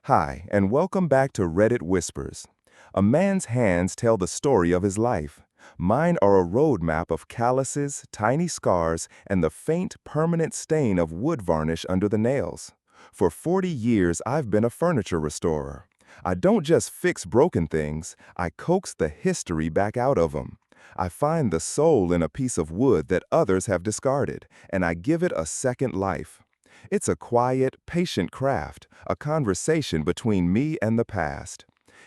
Hi, and welcome back to Reddit Whispers. A man's hands tell the story of his life. Mine are a roadmap of calluses, tiny scars, and the faint, permanent stain of wood varnish under the nails. For 40 years, I've been a furniture restorer. I don't just fix broken things, I coax the history back out of them. I find the soul in a piece of wood that others have discarded, and I give it a second life. It's a quiet, patient craft, a conversation between me and the past.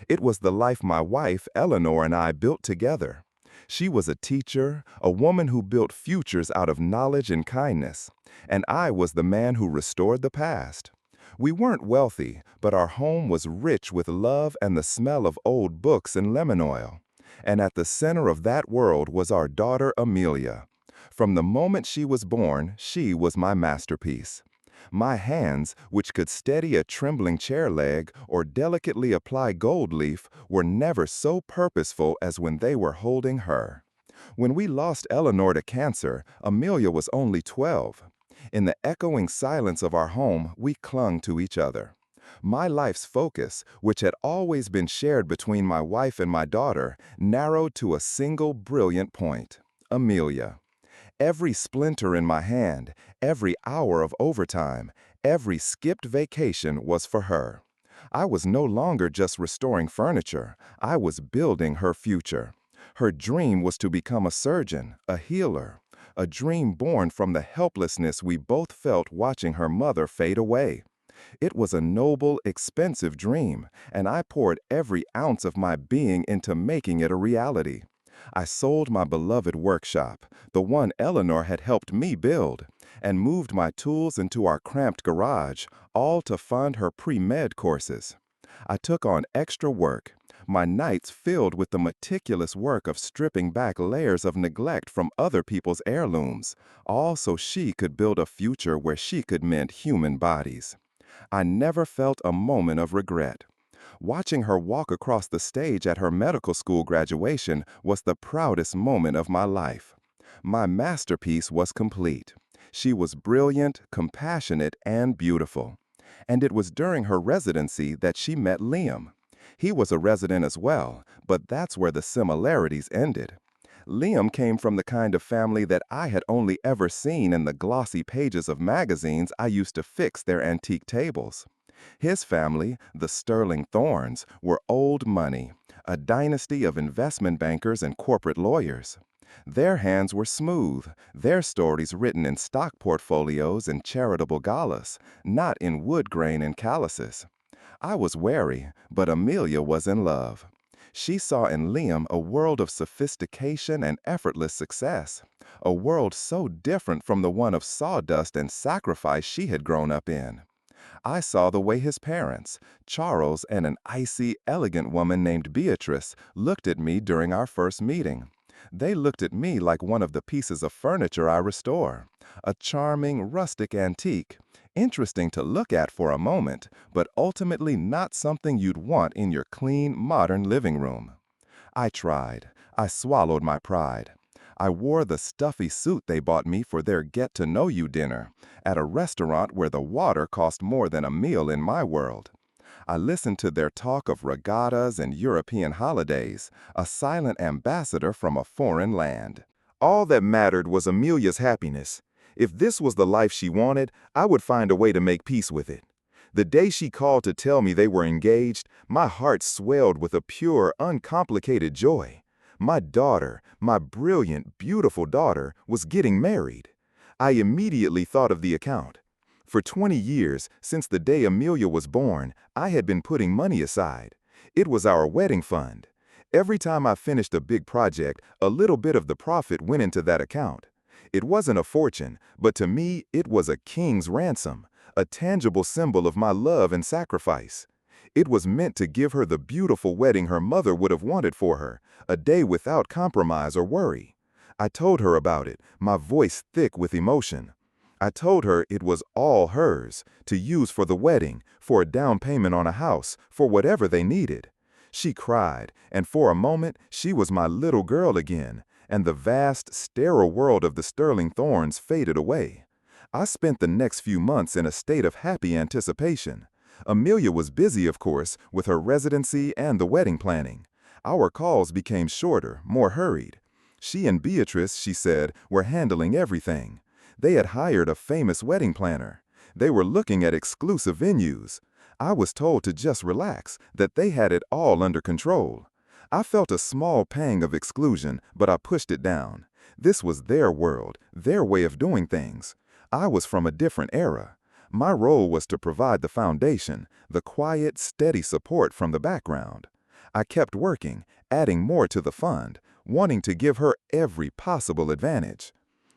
It was the life my wife, Eleanor, and I built together. She was a teacher, a woman who built futures out of knowledge and kindness, and I was the man who restored the past. We weren't wealthy, but our home was rich with love and the smell of old books and lemon oil. And at the center of that world was our daughter, Amelia. From the moment she was born, she was my masterpiece. My hands, which could steady a trembling chair leg or delicately apply gold leaf, were never so purposeful as when they were holding her. When we lost Eleanor to cancer, Amelia was only 12. In the echoing silence of our home, we clung to each other. My life's focus, which had always been shared between my wife and my daughter, narrowed to a single brilliant point: Amelia. Every splinter in my hand, every hour of overtime, every skipped vacation was for her. I was no longer just restoring furniture, I was building her future. Her dream was to become a surgeon, a healer, a dream born from the helplessness we both felt watching her mother fade away. It was a noble, expensive dream, and I poured every ounce of my being into making it a reality. I sold my beloved workshop, the one Eleanor had helped me build, and moved my tools into our cramped garage, all to fund her pre-med courses. I took on extra work, my nights filled with the meticulous work of stripping back layers of neglect from other people's heirlooms, all so she could build a future where she could mend human bodies. I never felt a moment of regret. Watching her walk across the stage at her medical school graduation was the proudest moment of my life. My masterpiece was complete. She was brilliant, compassionate, and beautiful. And it was during her residency that she met Liam. He was a resident as well, but that's where the similarities ended. Liam came from the kind of family that I had only ever seen in the glossy pages of magazines I used to fix their antique tables. His family, the Sterling Thorns, were old money, a dynasty of investment bankers and corporate lawyers. Their hands were smooth, their stories written in stock portfolios and charitable galas, not in wood grain and calluses. I was wary, but Amelia was in love. She saw in Liam a world of sophistication and effortless success, a world so different from the one of sawdust and sacrifice she had grown up in. I saw the way his parents, Charles and an icy, elegant woman named Beatrice, looked at me during our first meeting. They looked at me like one of the pieces of furniture I restore, a charming, rustic antique, interesting to look at for a moment, but ultimately not something you'd want in your clean, modern living room. I tried. I swallowed my pride. I wore the stuffy suit they bought me for their get-to-know-you dinner, at a restaurant where the water cost more than a meal in my world. I listened to their talk of regattas and European holidays, a silent ambassador from a foreign land. All that mattered was Amelia's happiness. If this was the life she wanted, I would find a way to make peace with it. The day she called to tell me they were engaged, my heart swelled with a pure, uncomplicated joy. My daughter, my brilliant, beautiful daughter, was getting married. I immediately thought of the account. For 20 years, since the day Amelia was born, I had been putting money aside. It was our wedding fund. Every time I finished a big project, a little bit of the profit went into that account. It wasn't a fortune, but to me, it was a king's ransom, a tangible symbol of my love and sacrifice. It was meant to give her the beautiful wedding her mother would have wanted for her, a day without compromise or worry. I told her about it, my voice thick with emotion. I told her it was all hers, to use for the wedding, for a down payment on a house, for whatever they needed. She cried, and for a moment she was my little girl again, and the vast, sterile world of the Sterling Thorns faded away. I spent the next few months in a state of happy anticipation. Amelia was busy, of course, with her residency and the wedding planning. Our calls became shorter, more hurried. She and Beatrice, she said, were handling everything. They had hired a famous wedding planner. They were looking at exclusive venues. I was told to just relax, that they had it all under control. I felt a small pang of exclusion, but I pushed it down. This was their world, their way of doing things. I was from a different era. My role was to provide the foundation, the quiet, steady support from the background. I kept working, adding more to the fund, wanting to give her every possible advantage.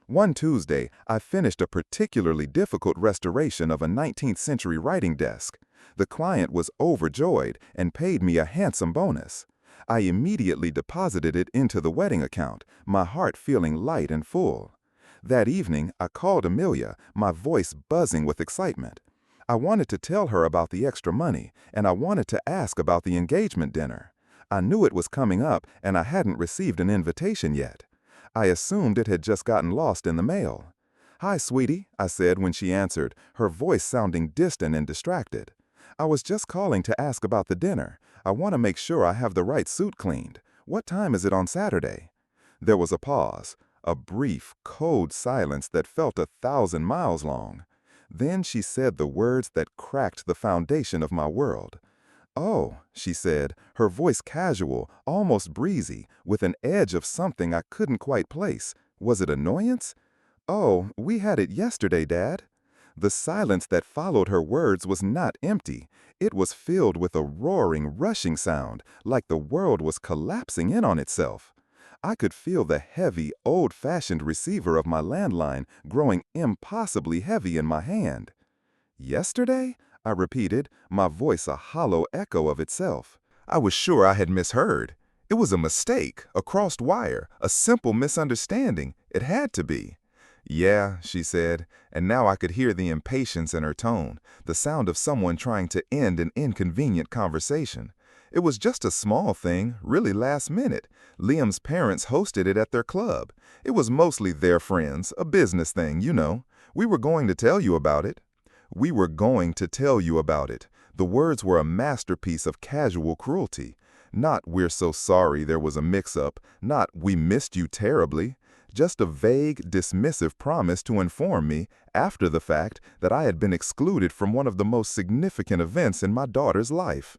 One Tuesday, I finished a particularly difficult restoration of a 19th century writing desk. The client was overjoyed and paid me a handsome bonus. I immediately deposited it into the wedding account, my heart feeling light and full. That evening, I called Amelia, my voice buzzing with excitement. I wanted to tell her about the extra money, and I wanted to ask about the engagement dinner. I knew it was coming up, and I hadn't received an invitation yet. I assumed it had just gotten lost in the mail. "Hi, sweetie," I said when she answered, her voice sounding distant and distracted. "I was just calling to ask about the dinner. I want to make sure I have the right suit cleaned. What time is it on Saturday?" There was a pause, a brief, cold silence that felt 1,000 miles long. Then she said the words that cracked the foundation of my world. "Oh," she said, her voice casual, almost breezy, with an edge of something I couldn't quite place. Was it annoyance? "Oh, we had it yesterday, Dad." The silence that followed her words was not empty. It was filled with a roaring, rushing sound, like the world was collapsing in on itself. I could feel the heavy, old-fashioned receiver of my landline growing impossibly heavy in my hand. "Yesterday?" I repeated, my voice a hollow echo of itself. I was sure I had misheard. It was a mistake, a crossed wire, a simple misunderstanding. It had to be. "Yeah," she said, and now I could hear the impatience in her tone, the sound of someone trying to end an inconvenient conversation. It was just a small thing, really last minute. Liam's parents hosted it at their club. It was mostly their friends, a business thing, you know. We were going to tell you about it. We were going to tell you about it. The words were a masterpiece of casual cruelty. Not "we're so sorry there was a mix-up," not "we missed you terribly." Just a vague, dismissive promise to inform me, after the fact, that I had been excluded from one of the most significant events in my daughter's life.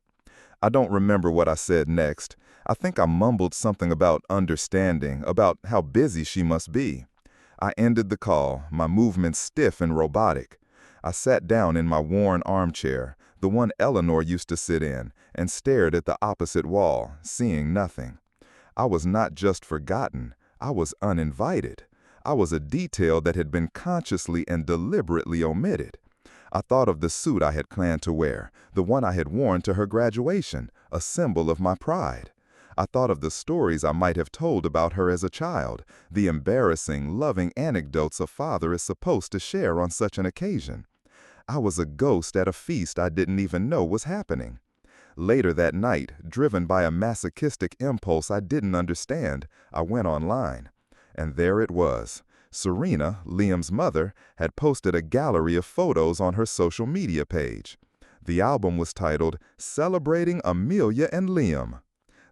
I don't remember what I said next. I think I mumbled something about understanding, about how busy she must be. I ended the call, my movements stiff and robotic. I sat down in my worn armchair, the one Eleanor used to sit in, and stared at the opposite wall, seeing nothing. I was not just forgotten. I was uninvited. I was a detail that had been consciously and deliberately omitted. I thought of the suit I had planned to wear, the one I had worn to her graduation, a symbol of my pride. I thought of the stories I might have told about her as a child, the embarrassing, loving anecdotes a father is supposed to share on such an occasion. I was a ghost at a feast I didn't even know was happening. Later that night, driven by a masochistic impulse I didn't understand, I went online. And there it was. Serena, Liam's mother, had posted a gallery of photos on her social media page. The album was titled "Celebrating Amelia and Liam."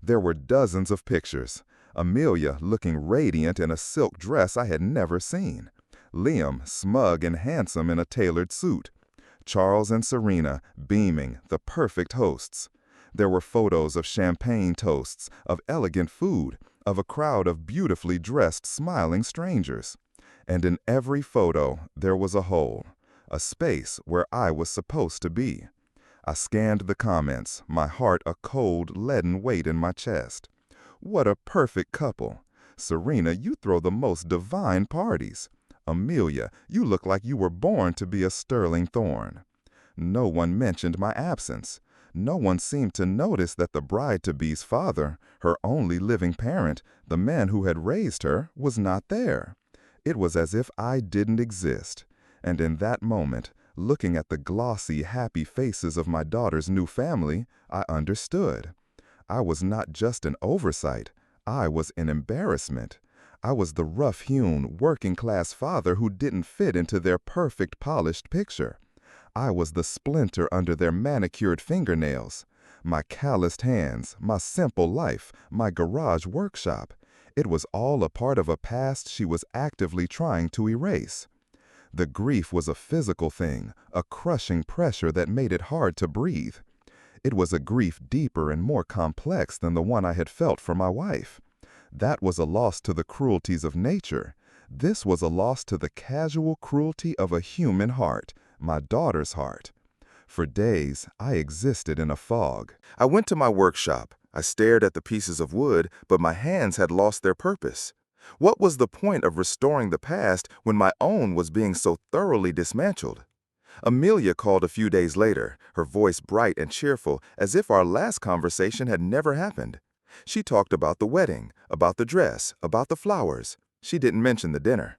There were dozens of pictures. Amelia looking radiant in a silk dress I had never seen. Liam smug and handsome in a tailored suit. Charles and Serena beaming, the perfect hosts. There were photos of champagne toasts, of elegant food, of a crowd of beautifully dressed, smiling strangers. And in every photo, there was a hole, a space where I was supposed to be. I scanned the comments, my heart a cold, leaden weight in my chest. What a perfect couple. Serena, you throw the most divine parties. Amelia, you look like you were born to be a sterling thorn. No one mentioned my absence. No one seemed to notice that the bride-to-be's father, her only living parent, the man who had raised her, was not there. It was as if I didn't exist. And in that moment, looking at the glossy, happy faces of my daughter's new family, I understood. I was not just an oversight. I was an embarrassment. I was the rough-hewn, working-class father who didn't fit into their perfect, polished picture. I was the splinter under their manicured fingernails. My calloused hands, my simple life, my garage workshop. It was all a part of a past she was actively trying to erase. The grief was a physical thing, a crushing pressure that made it hard to breathe. It was a grief deeper and more complex than the one I had felt for my wife. That was a loss to the cruelties of nature. This was a loss to the casual cruelty of a human heart, my daughter's heart. For days, I existed in a fog. I went to my workshop. I stared at the pieces of wood, but my hands had lost their purpose. What was the point of restoring the past when my own was being so thoroughly dismantled? Amelia called a few days later, her voice bright and cheerful, as if our last conversation had never happened. She talked about the wedding, about the dress, about the flowers. She didn't mention the dinner.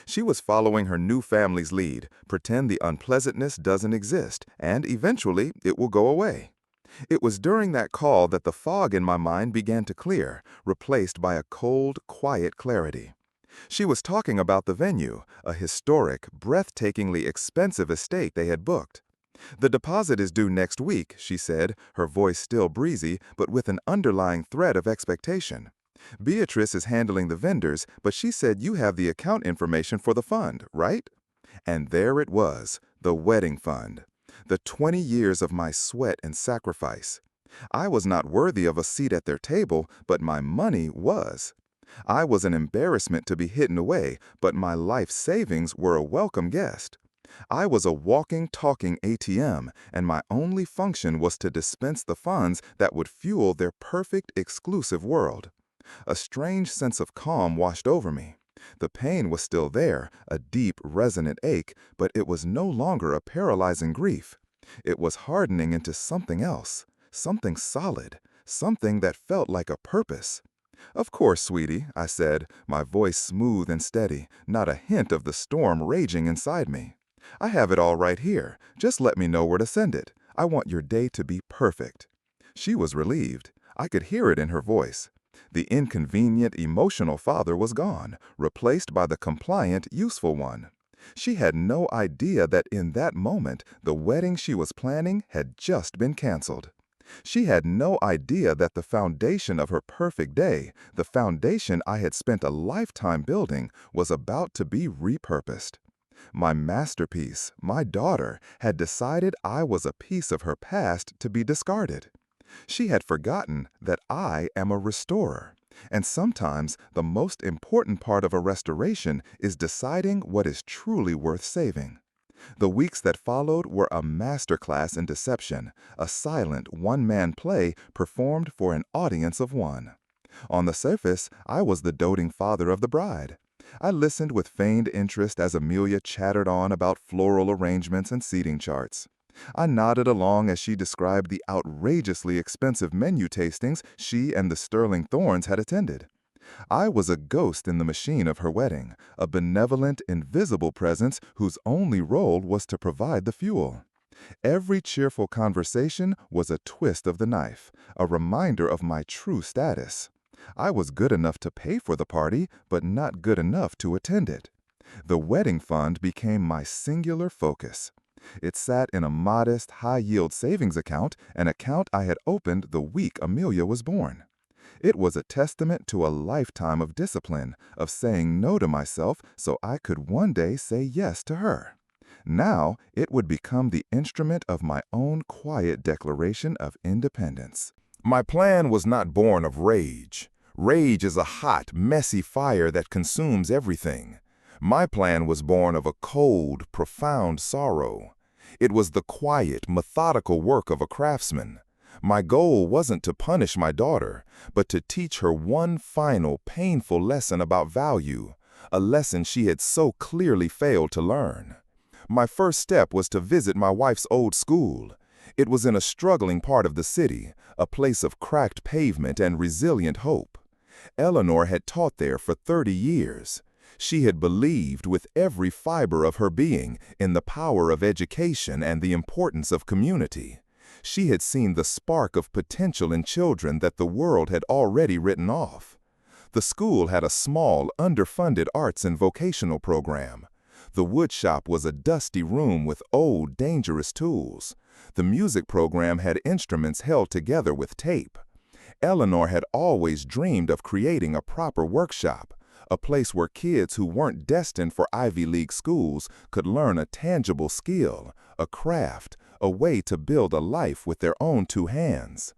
She was following her new family's lead, pretend the unpleasantness doesn't exist, and eventually it will go away. It was during that call that the fog in my mind began to clear, replaced by a cold, quiet clarity. She was talking about the venue, a historic, breathtakingly expensive estate they had booked. "The deposit is due next week," she said, her voice still breezy, but with an underlying thread of expectation. "Beatrice is handling the vendors, but she said you have the account information for the fund, right?" And there it was, the wedding fund. The 20 years of my sweat and sacrifice. I was not worthy of a seat at their table, but my money was. I was an embarrassment to be hidden away, but my life savings were a welcome guest. I was a walking, talking ATM, and my only function was to dispense the funds that would fuel their perfect, exclusive world. A strange sense of calm washed over me. The pain was still there, a deep, resonant ache, but it was no longer a paralyzing grief. It was hardening into something else, something solid, something that felt like a purpose. "Of course, sweetie," I said, my voice smooth and steady, not a hint of the storm raging inside me. "I have it all right here. Just let me know where to send it. I want your day to be perfect." She was relieved. I could hear it in her voice. The inconvenient, emotional father was gone, replaced by the compliant, useful one. She had no idea that in that moment, the wedding she was planning had just been canceled. She had no idea that the foundation of her perfect day, the foundation I had spent a lifetime building, was about to be repurposed. My masterpiece, my daughter, had decided I was a piece of her past to be discarded. She had forgotten that I am a restorer, and sometimes the most important part of a restoration is deciding what is truly worth saving. The weeks that followed were a masterclass in deception, a silent, one-man play performed for an audience of one. On the surface, I was the doting father of the bride. I listened with feigned interest as Amelia chattered on about floral arrangements and seating charts. I nodded along as she described the outrageously expensive menu tastings she and the Sterling Thorns had attended. I was a ghost in the machine of her wedding, a benevolent, invisible presence whose only role was to provide the fuel. Every cheerful conversation was a twist of the knife, a reminder of my true status. I was good enough to pay for the party, but not good enough to attend it. The wedding fund became my singular focus. It sat in a modest, high-yield savings account, an account I had opened the week Amelia was born. It was a testament to a lifetime of discipline, of saying no to myself so I could one day say yes to her. Now it would become the instrument of my own quiet declaration of independence. My plan was not born of rage. Rage is a hot, messy fire that consumes everything. My plan was born of a cold, profound sorrow. It was the quiet, methodical work of a craftsman. My goal wasn't to punish my daughter, but to teach her one final, painful lesson about value, a lesson she had so clearly failed to learn. My first step was to visit my wife's old school. It was in a struggling part of the city, a place of cracked pavement and resilient hope. Eleanor had taught there for 30 years. She had believed with every fiber of her being in the power of education and the importance of community. She had seen the spark of potential in children that the world had already written off. The school had a small, underfunded arts and vocational program. The wood shop was a dusty room with old, dangerous tools. The music program had instruments held together with tape. Eleanor had always dreamed of creating a proper workshop, a place where kids who weren't destined for Ivy League schools could learn a tangible skill, a craft, a way to build a life with their own two hands.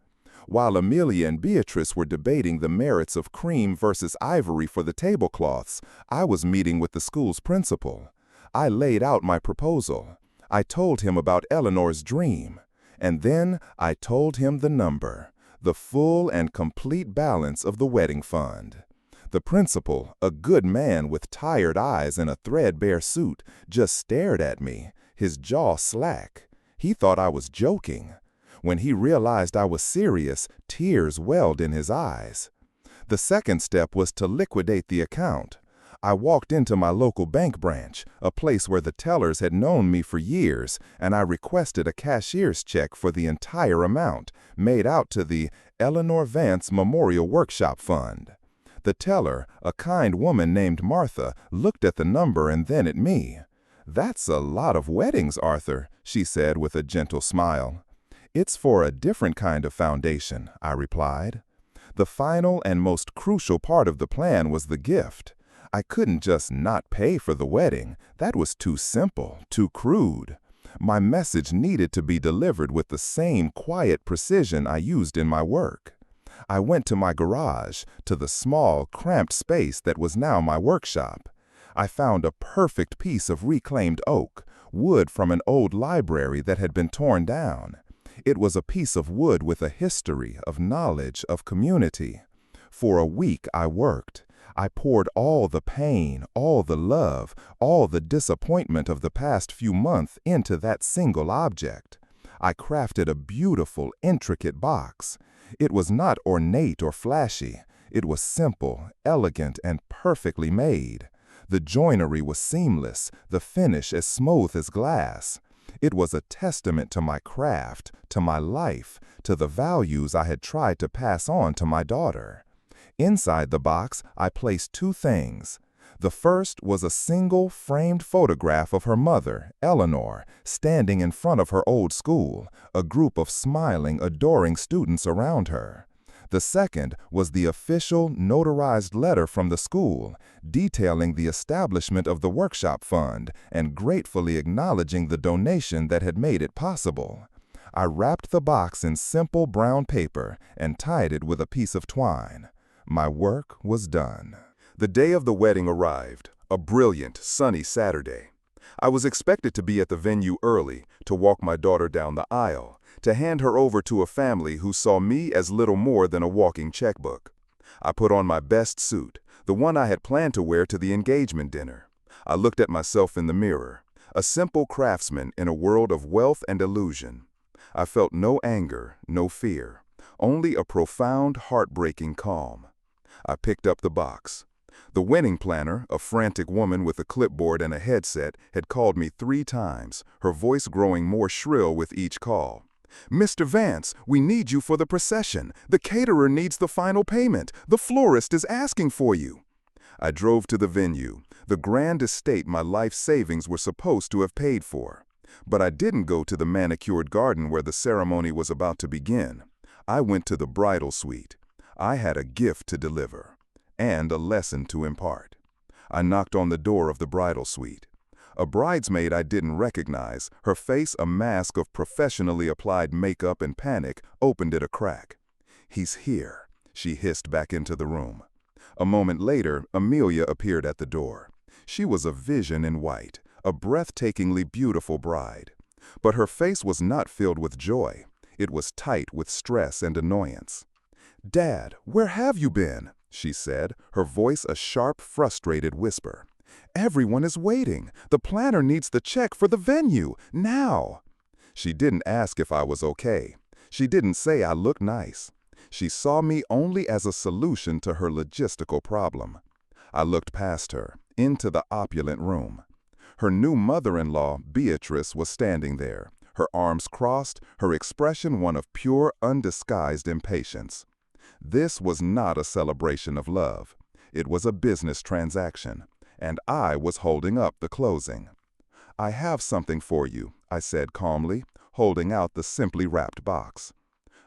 While Amelia and Beatrice were debating the merits of cream versus ivory for the tablecloths, I was meeting with the school's principal. I laid out my proposal. I told him about Eleanor's dream. And then I told him the number, the full and complete balance of the wedding fund. The principal, a good man with tired eyes and a threadbare suit, just stared at me, his jaw slack. He thought I was joking. When he realized I was serious, tears welled in his eyes. The second step was to liquidate the account. I walked into my local bank branch, a place where the tellers had known me for years, and I requested a cashier's check for the entire amount, made out to the Eleanor Vance Memorial Workshop Fund. The teller, a kind woman named Martha, looked at the number and then at me. "That's a lot of weddings, Arthur," she said with a gentle smile. "It's for a different kind of foundation," I replied. The final and most crucial part of the plan was the gift. I couldn't just not pay for the wedding. That was too simple, too crude. My message needed to be delivered with the same quiet precision I used in my work. I went to my garage, to the small, cramped space that was now my workshop. I found a perfect piece of reclaimed oak, wood from an old library that had been torn down. It was a piece of wood with a history, of knowledge, of community. For a week I worked. I poured all the pain, all the love, all the disappointment of the past few months into that single object. I crafted a beautiful, intricate box. It was not ornate or flashy. It was simple, elegant, and perfectly made. The joinery was seamless, the finish as smooth as glass. It was a testament to my craft, to my life, to the values I had tried to pass on to my daughter. Inside the box, I placed two things. The first was a single framed photograph of her mother, Eleanor, standing in front of her old school, a group of smiling, adoring students around her. The second was the official, notarized letter from the school, detailing the establishment of the workshop fund and gratefully acknowledging the donation that had made it possible. I wrapped the box in simple brown paper and tied it with a piece of twine. My work was done. The day of the wedding arrived, a brilliant, sunny Saturday. I was expected to be at the venue early, to walk my daughter down the aisle, to hand her over to a family who saw me as little more than a walking checkbook. I put on my best suit, the one I had planned to wear to the engagement dinner. I looked at myself in the mirror, a simple craftsman in a world of wealth and illusion. I felt no anger, no fear, only a profound, heartbreaking calm. I picked up the box. The wedding planner, a frantic woman with a clipboard and a headset, had called me 3 times, her voice growing more shrill with each call. "Mr. Vance, we need you for the procession. The caterer needs the final payment. The florist is asking for you." I drove to the venue, the grand estate my life savings were supposed to have paid for. But I didn't go to the manicured garden where the ceremony was about to begin. I went to the bridal suite. I had a gift to deliver, and a lesson to impart. I knocked on the door of the bridal suite. A bridesmaid I didn't recognize, her face a mask of professionally applied makeup and panic, opened it a crack. "He's here," she hissed back into the room. A moment later, Amelia appeared at the door. She was a vision in white, a breathtakingly beautiful bride. But her face was not filled with joy. It was tight with stress and annoyance. "Dad, where have you been?" she said, her voice a sharp, frustrated whisper. "Everyone is waiting. The planner needs the check for the venue, now." She didn't ask if I was okay. She didn't say I looked nice. She saw me only as a solution to her logistical problem. I looked past her, into the opulent room. Her new mother-in-law, Beatrice, was standing there, her arms crossed, her expression one of pure, undisguised impatience. This was not a celebration of love. It was a business transaction, and I was holding up the closing. "I have something for you," I said calmly, holding out the simply wrapped box.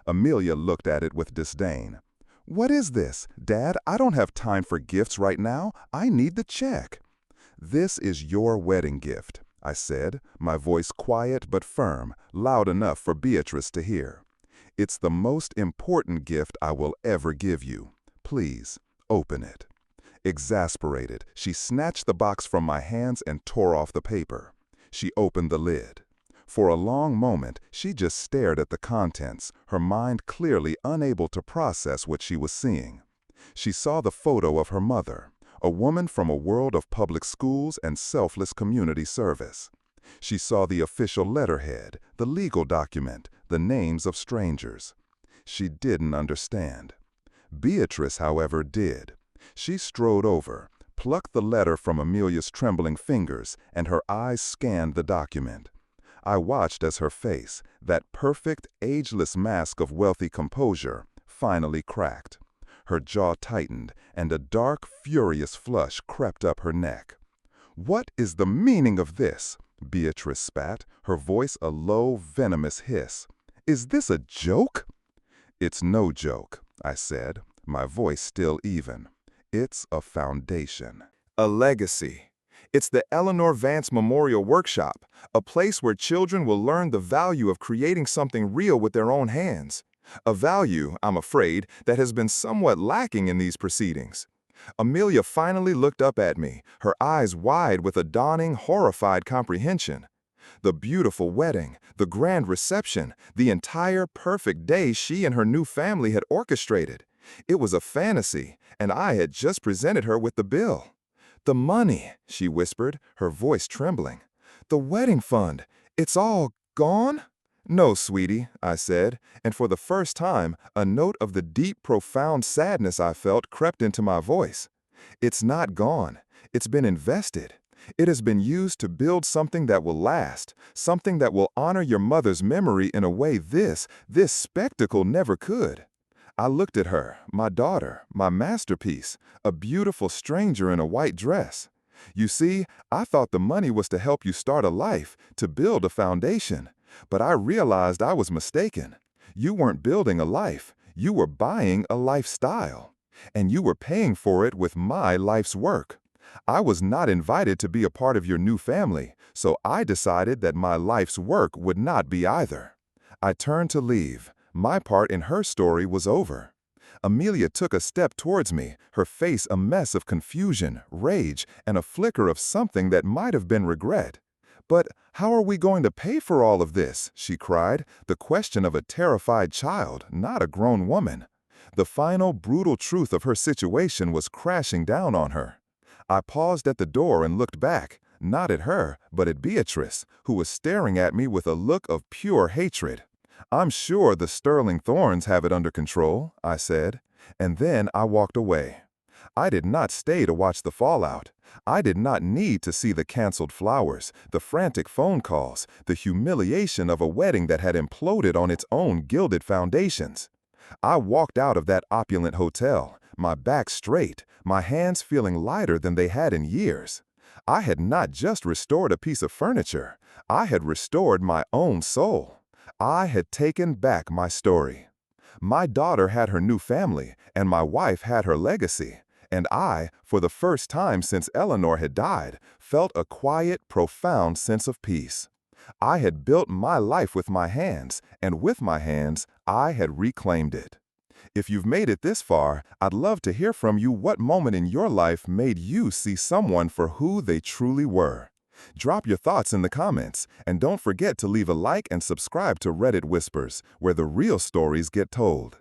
Amelia looked at it with disdain. "What is this? Dad, I don't have time for gifts right now. I need the check." "This is your wedding gift," I said, my voice quiet but firm, loud enough for Beatrice to hear. "It's the most important gift I will ever give you. Please, open it." Exasperated, she snatched the box from my hands and tore off the paper. She opened the lid. For a long moment, she just stared at the contents, her mind clearly unable to process what she was seeing. She saw the photo of her mother, a woman from a world of public schools and selfless community service. She saw the official letterhead, the legal document, the names of strangers. She didn't understand. Beatrice, however, did. She strode over, plucked the letter from Amelia's trembling fingers, and her eyes scanned the document. I watched as her face, that perfect, ageless mask of wealthy composure, finally cracked. Her jaw tightened, and a dark, furious flush crept up her neck. "What is the meaning of this?" Beatrice spat, her voice a low, venomous hiss. "Is this a joke?" "It's no joke," I said, my voice still even. "It's a foundation. A legacy. It's the Eleanor Vance Memorial Workshop, a place where children will learn the value of creating something real with their own hands. A value, I'm afraid, that has been somewhat lacking in these proceedings." Amelia finally looked up at me, her eyes wide with a dawning, horrified comprehension. The beautiful wedding, the grand reception, the entire perfect day she and her new family had orchestrated. It was a fantasy, and I had just presented her with the bill. "The money," she whispered, her voice trembling. "The wedding fund, it's all gone?" "No, sweetie," I said, and for the first time, a note of the deep, profound sadness I felt crept into my voice. "It's not gone. It's been invested. It has been used to build something that will last, something that will honor your mother's memory in a way this spectacle never could." I looked at her, my daughter, my masterpiece, a beautiful stranger in a white dress. "You see, I thought the money was to help you start a life, to build a foundation. But I realized I was mistaken. You weren't building a life, you were buying a lifestyle. And you were paying for it with my life's work. I was not invited to be a part of your new family, so I decided that my life's work would not be either." I turned to leave. My part in her story was over. Amelia took a step towards me, her face a mess of confusion, rage, and a flicker of something that might have been regret. "But how are we going to pay for all of this?" she cried, the question of a terrified child, not a grown woman. The final, brutal truth of her situation was crashing down on her. I paused at the door and looked back, not at her, but at Beatrice, who was staring at me with a look of pure hatred. "I'm sure the Sterling Thorns have it under control," I said, and then I walked away. I did not stay to watch the fallout. I did not need to see the canceled flowers, the frantic phone calls, the humiliation of a wedding that had imploded on its own gilded foundations. I walked out of that opulent hotel, my back straight, my hands feeling lighter than they had in years. I had not just restored a piece of furniture, I had restored my own soul. I had taken back my story. My daughter had her new family, and my wife had her legacy. And I, for the first time since Eleanor had died, felt a quiet, profound sense of peace. I had built my life with my hands, and with my hands, I had reclaimed it. If you've made it this far, I'd love to hear from you what moment in your life made you see someone for who they truly were. Drop your thoughts in the comments, and don't forget to leave a like and subscribe to Reddit Whispers, where the real stories get told.